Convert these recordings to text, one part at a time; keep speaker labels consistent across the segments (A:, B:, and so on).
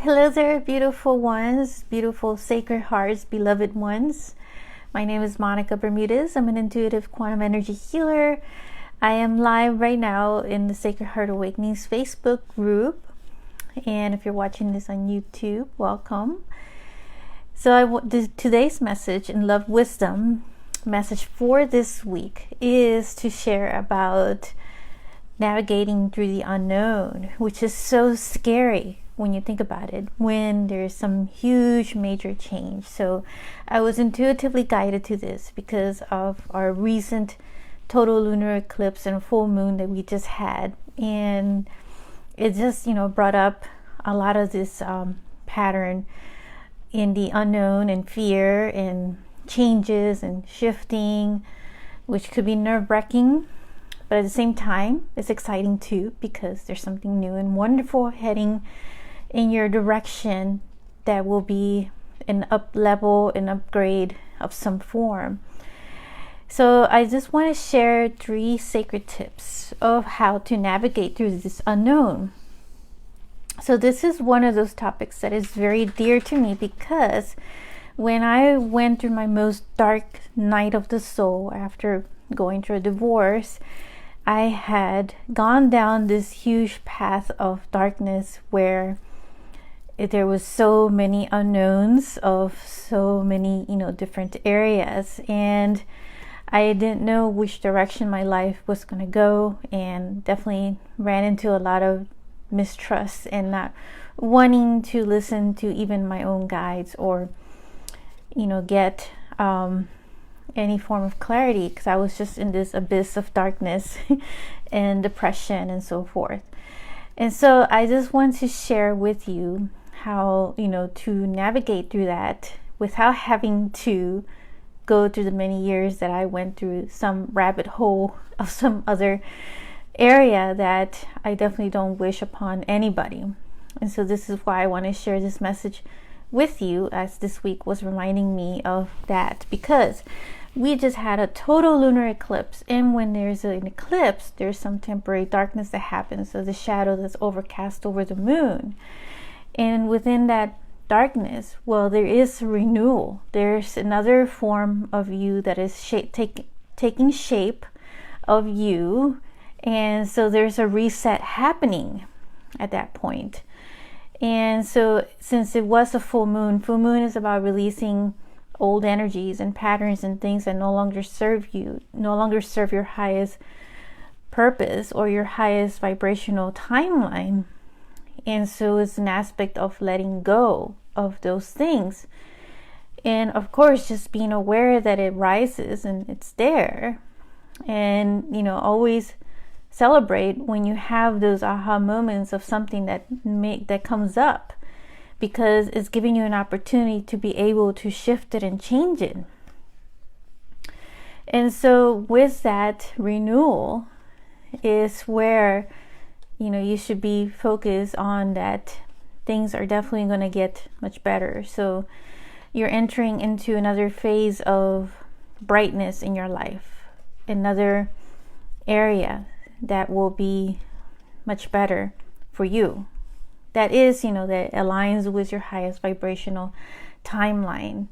A: Hello there, beautiful ones, beautiful sacred hearts, beloved ones. My name is Monica Bermudez. I'm an intuitive quantum energy healer. I am live right now in the Sacred Heart Awakenings Facebook group. And if you're watching this on YouTube, welcome. So today's message in Love Wisdom, message for this week is to share about navigating through the unknown, which is so scary when you think about it, when there's some huge major change. So I was intuitively guided to this because of our recent total lunar eclipse and full moon that we just had, and it just brought up a lot of this pattern in the unknown and fear and changes and shifting, which could be nerve-wracking, but at the same time it's exciting too, because there's something new and wonderful heading in your direction that will be an up level, an upgrade of some form. So I just want to share 3 sacred tips of how to navigate through this unknown. So this is one of those topics that is very dear to me, because when I went through my most dark night of the soul after going through a divorce, I had gone down this huge path of darkness where there was so many unknowns of so many different areas, and I didn't know which direction my life was going to go, and definitely ran into a lot of mistrust and not wanting to listen to even my own guides or get any form of clarity, because I was just in this abyss of darkness and depression and so forth. And so I just want to share with you how to navigate through that without having to go through the many years that I went through some rabbit hole of some other area that I definitely don't wish upon anybody. And so this is why I want to share this message with you, as this week was reminding me of that, because we just had a total lunar eclipse, and when there's an eclipse, there's some temporary darkness that happens, so the shadow that's overcast over the moon. And within that darkness, well, there is renewal. There's another form of you that is taking shape of you. And so there's a reset happening at that point. And so since it was a full moon is about releasing old energies and patterns and things that no longer serve you, no longer serve your highest purpose or your highest vibrational timeline. And so it's an aspect of letting go of those things. And of course, just being aware that it rises and it's there. And, always celebrate when you have those aha moments of something that comes up, because it's giving you an opportunity to be able to shift it and change it. And so with that renewal is where you should be focused on that things are definitely going to get much better. So you're entering into another phase of brightness in your life, another area that will be much better for you. That is, that aligns with your highest vibrational timeline.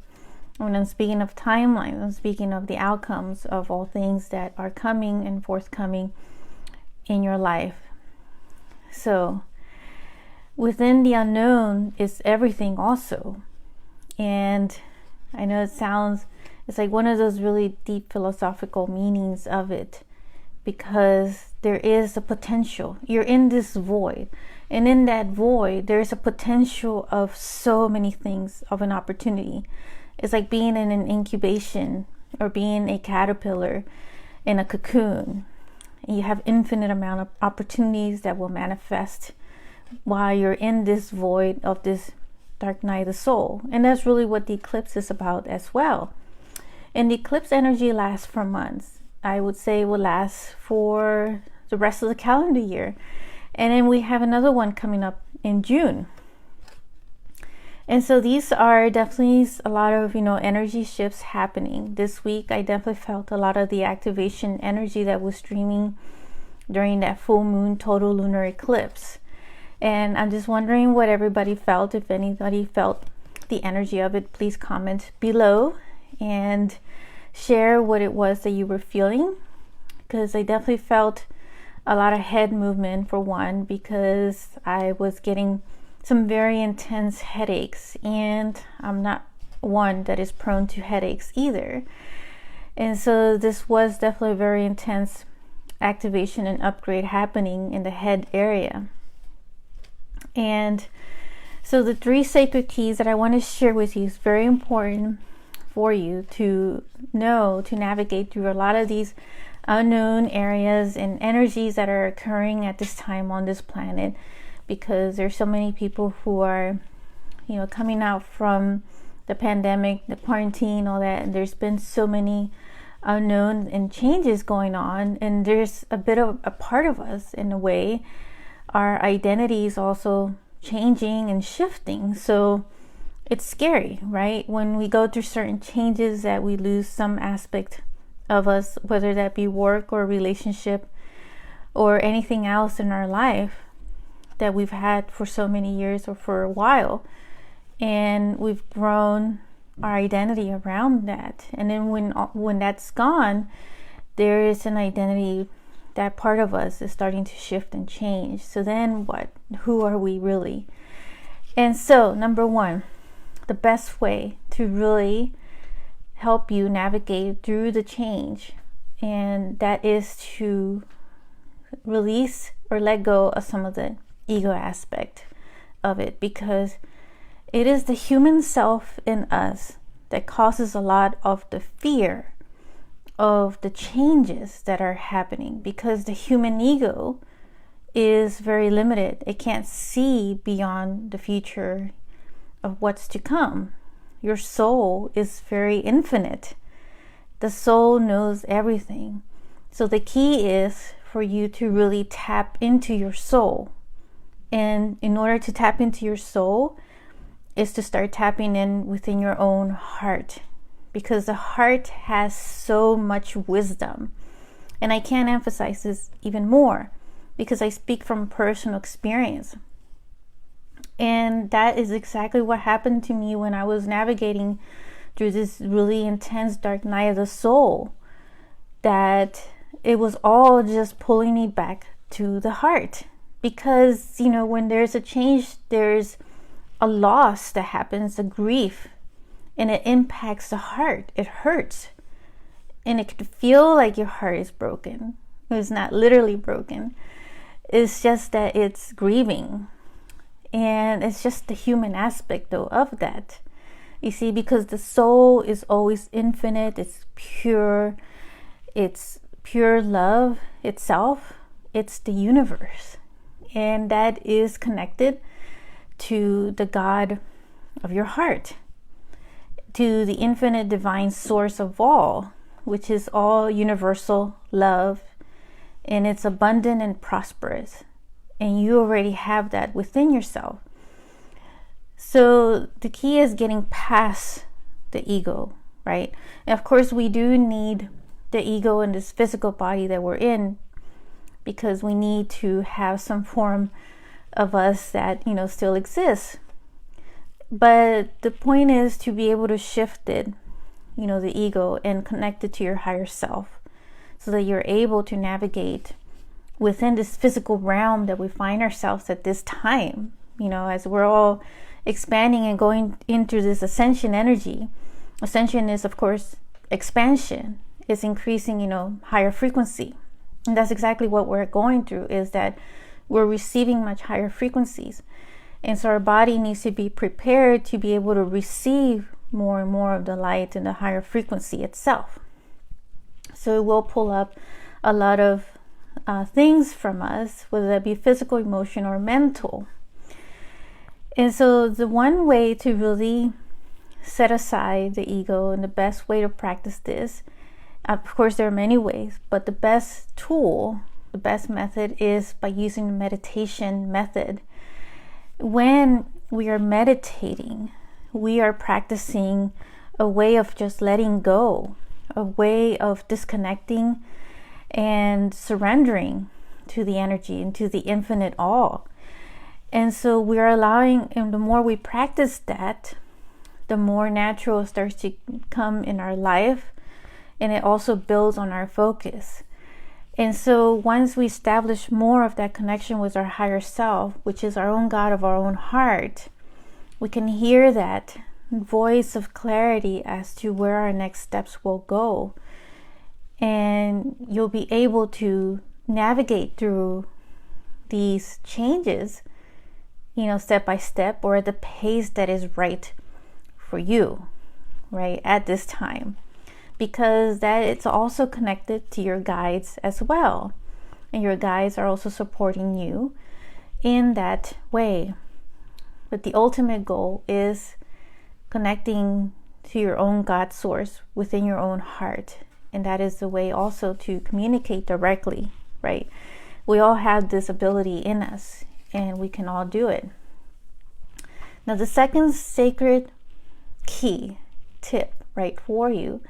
A: When I'm speaking of timeline, I'm speaking of the outcomes of all things that are coming and forthcoming in your life. So within the unknown is everything also. And I know it's like one of those really deep philosophical meanings of it, because there is a potential. You're in this void, and in that void there's a potential of so many things, of an opportunity. It's like being in an incubation or being a caterpillar in a cocoon. You have infinite amount of opportunities that will manifest while you're in this void of this dark night of the soul. And that's really what the eclipse is about as well. And the eclipse energy lasts for months. I would say it will last for the rest of the calendar year. And then we have another one coming up in June. And so these are definitely a lot of, energy shifts happening. This week, I definitely felt a lot of the activation energy that was streaming during that full moon total lunar eclipse. And I'm just wondering what everybody felt. If anybody felt the energy of it, please comment below and share what it was that you were feeling, because I definitely felt a lot of head movement, for one, because I was getting some very intense headaches, and I'm not one that is prone to headaches either. And so this was definitely a very intense activation and upgrade happening in the head area. And so the 3 sacred keys that I want to share with you is very important for you to know, to navigate through a lot of these unknown areas and energies that are occurring at this time on this planet, because there's so many people who are, coming out from the pandemic, the quarantine, all that, and there's been so many unknown and changes going on, and there's a bit of a part of us, in a way, our identity is also changing and shifting. So it's scary, right? When we go through certain changes, that we lose some aspect of us, whether that be work or relationship or anything else in our life that we've had for so many years or for a while, and we've grown our identity around that. And then when that's gone, there is an identity, that part of us is starting to shift and change. So then what? Who are we really? And so, number 1, the best way to really help you navigate through the change, and that is to release or let go of some of the ego aspect of it, because it is the human self in us that causes a lot of the fear of the changes that are happening, because the human ego is very limited. It can't see beyond the future of what's to come. Your soul is very infinite. The soul knows everything. So the key is for you to really tap into your soul. And in order to tap into your soul is to start tapping in within your own heart, because the heart has so much wisdom. And I can't emphasize this even more, because I speak from personal experience. And that is exactly what happened to me when I was navigating through this really intense dark night of the soul, that it was all just pulling me back to the heart. Because, when there's a change, there's a loss that happens, a grief, and it impacts the heart. It hurts. And it could feel like your heart is broken. It's not literally broken. It's just that it's grieving. And it's just the human aspect, though, of that. You see, because the soul is always infinite. It's pure love itself. It's the universe. And that is connected to the God of your heart, to the infinite divine source of all, which is all universal love, and it's abundant and prosperous. And you already have that within yourself. So the key is getting past the ego, right? And of course, we do need the ego in this physical body that we're in, because we need to have some form of us that, still exists. But the point is to be able to shift it, the ego, and connect it to your higher self, so that you're able to navigate within this physical realm that we find ourselves at this time, as we're all expanding and going into this ascension energy. Ascension is, of course, expansion. It's increasing, higher frequency. And that's exactly what we're going through, is that we're receiving much higher frequencies. And so our body needs to be prepared to be able to receive more and more of the light and the higher frequency itself. So it will pull up a lot of things from us, whether that be physical, emotional, or mental. And so the one way to really set aside the ego, and the best way to practice this, of course there are many ways, but the best tool, the best method is by using the meditation method. When we are meditating, we are practicing a way of just letting go, a way of disconnecting and surrendering to the energy and to the infinite all. And so we're allowing, and the more we practice that, the more natural it starts to come in our life, and it also builds on our focus. And so once we establish more of that connection with our higher self, which is our own God of our own heart, we can hear that voice of clarity as to where our next steps will go. And you'll be able to navigate through these changes, step by step, or at the pace that is right for you, right, at this time. Because that it's also connected to your guides as well. And your guides are also supporting you in that way. But the ultimate goal is connecting to your own God source within your own heart. And that is the way also to communicate directly, right? We all have this ability in us, and we can all do it. Now, the second sacred key tip, right, for you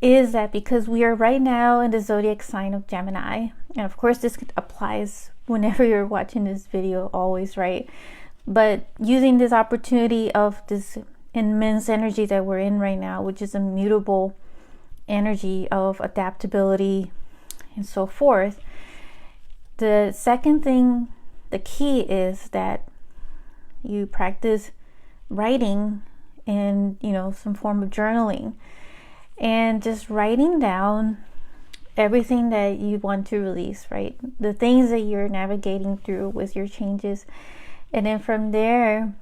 A: is that because we are right now in the zodiac sign of Gemini, and of course this applies whenever you're watching this video always, right? But using this opportunity of this immense energy that we're in right now, which is a mutable energy of adaptability and so forth, the second thing, the key is that you practice writing and some form of journaling, and just writing down everything that you want to release, right? The things that you're navigating through with your changes. And then from there,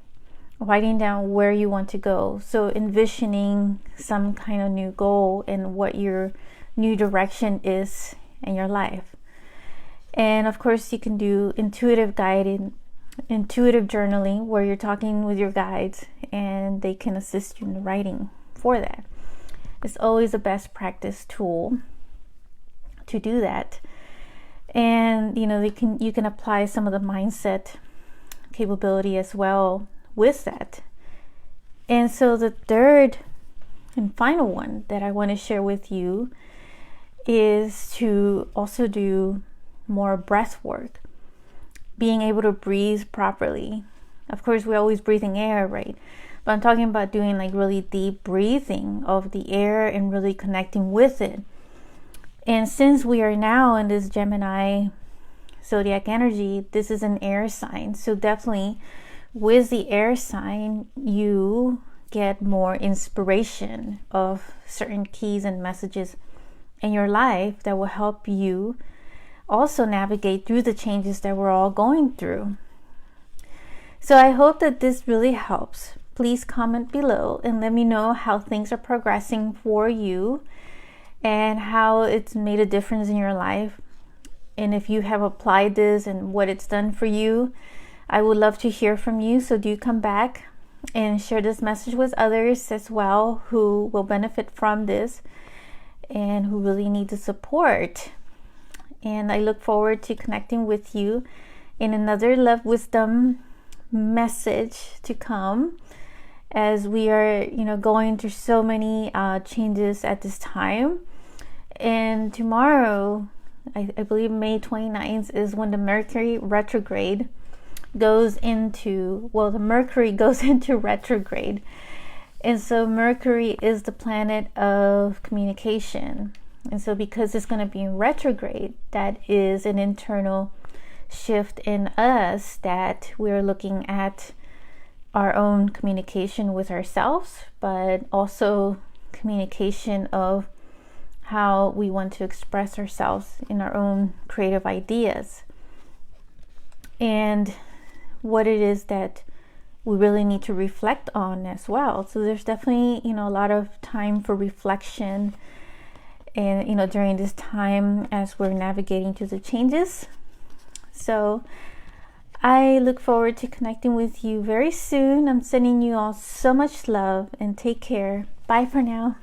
A: writing down where you want to go. So envisioning some kind of new goal and what your new direction is in your life. And of course, you can do intuitive journaling, where you're talking with your guides and they can assist you in the writing for that. It's always the best practice tool to do that. And you can apply some of the mindset capability as well with that. And so the third and final one that I want to share with you is to also do more breath work, being able to breathe properly. Of course, we're always breathing air, right? But I'm talking about doing like really deep breathing of the air and really connecting with it. And since we are now in this Gemini zodiac energy, this is an air sign. So definitely with the air sign, you get more inspiration of certain keys and messages in your life that will help you also navigate through the changes that we're all going through. So I hope that this really helps. Please comment below and let me know how things are progressing for you and how it's made a difference in your life. And if you have applied this and what it's done for you, I would love to hear from you. So do come back and share this message with others as well who will benefit from this and who really need the support. And I look forward to connecting with you in another Love Wisdom message to come, as we are going through so many changes at this time. And tomorrow, I believe May 29th is when the Mercury retrograde goes into retrograde. And so Mercury is the planet of communication. And so because it's going to be in retrograde, that is an internal shift in us, that we're looking at our own communication with ourselves, but also communication of how we want to express ourselves in our own creative ideas, and what it is that we really need to reflect on as well. So there's definitely a lot of time for reflection, and during this time as we're navigating through the changes. So I look forward to connecting with you very soon. I'm sending you all so much love, and take care. Bye for now.